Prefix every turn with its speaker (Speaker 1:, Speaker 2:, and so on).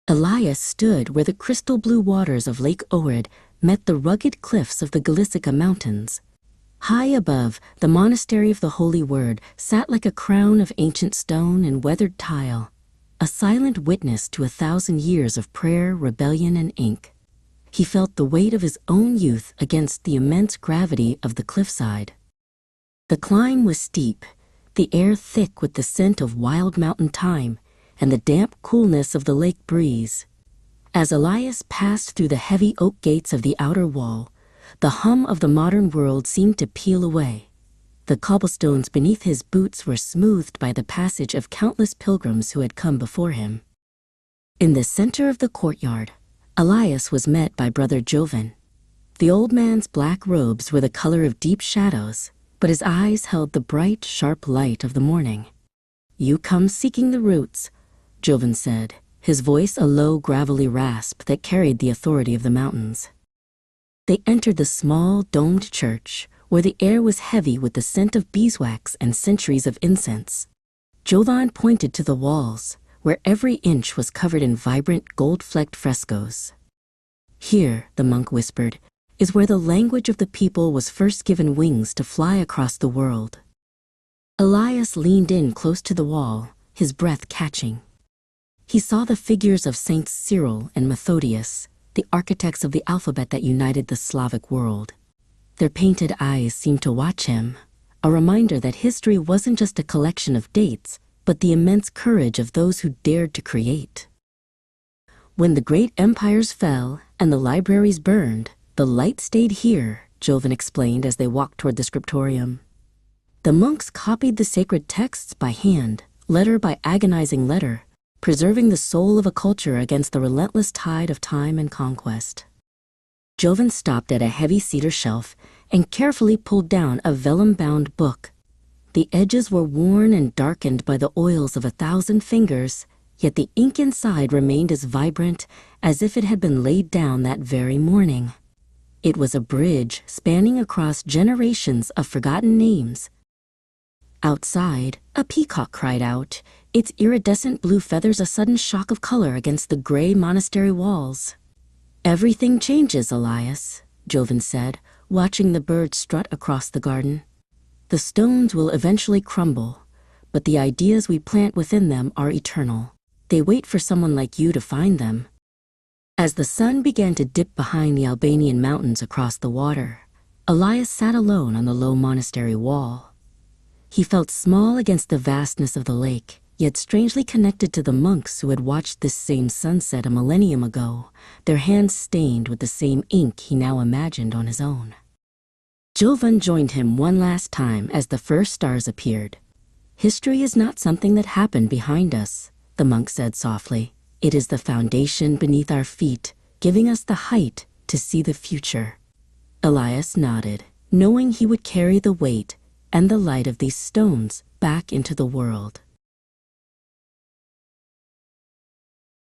Speaker 1: Elias stood where the crystal blue waters of Lake Ohrid met the rugged cliffs of the Galicica Mountains. High above, the monastery of the Holy Word sat like a crown of ancient stone and weathered tile, a silent witness to 1,000 years of prayer, rebellion, and ink. He felt the weight of his own youth against the immense gravity of the cliffside. The climb was steep, the air thick with the scent of wild mountain thyme and the damp coolness of the lake breeze. As Elias passed through the heavy oak gates of the outer wall, the hum of the modern world seemed to peel away. The cobblestones beneath his boots were smoothed by the passage of countless pilgrims who had come before him. In the center of the courtyard, Elias was met by Brother Jovan. The old man's black robes were the color of deep shadows, but his eyes held the bright, sharp light of the morning. "You come seeking the roots," Jovan said, his voice a low, gravelly rasp that carried the authority of the mountains. They entered the small, domed church, where the air was heavy with the scent of beeswax and centuries of incense. Jovan pointed to the walls, where every inch was covered in vibrant, gold-flecked frescoes. "Here," the monk whispered, "is where the language of the people was first given wings to fly across the world." Elias leaned in close to the wall, his breath catching. He saw the figures of Saints Cyril and Methodius, the architects of the alphabet that united the Slavic world. Their painted eyes seemed to watch him, a reminder that history wasn't just a collection of dates, but the immense courage of those who dared to create. "When the great empires fell and the libraries burned, the light stayed here," Jovan explained as they walked toward the scriptorium. The monks copied the sacred texts by hand, letter by agonizing letter, preserving the soul of a culture against the relentless tide of time and conquest. Jovan stopped at a heavy cedar shelf and carefully pulled down a vellum-bound book. The edges were worn and darkened by the oils of 1,000 fingers, yet the ink inside remained as vibrant as if it had been laid down that very morning. It was a bridge spanning across generations of forgotten names. Outside, a peacock cried out, its iridescent blue feathers a sudden shock of color against the gray monastery walls. "Everything changes, Elias," Jovan said, watching the bird strut across the garden. "The stones will eventually crumble, but the ideas we plant within them are eternal. They wait for someone like you to find them." As the sun began to dip behind the Albanian mountains across the water, Elias sat alone on the low monastery wall. He felt small against the vastness of the lake, yet strangely connected to the monks who had watched this same sunset a millennium ago, their hands stained with the same ink he now imagined on his own. Jovan joined him one last time as the first stars appeared. "History is not something that happened behind us," the monk said softly. "It is the foundation beneath our feet, giving us the height to see the future." Elias nodded, knowing he would carry the weight and the light of these stones back into the world.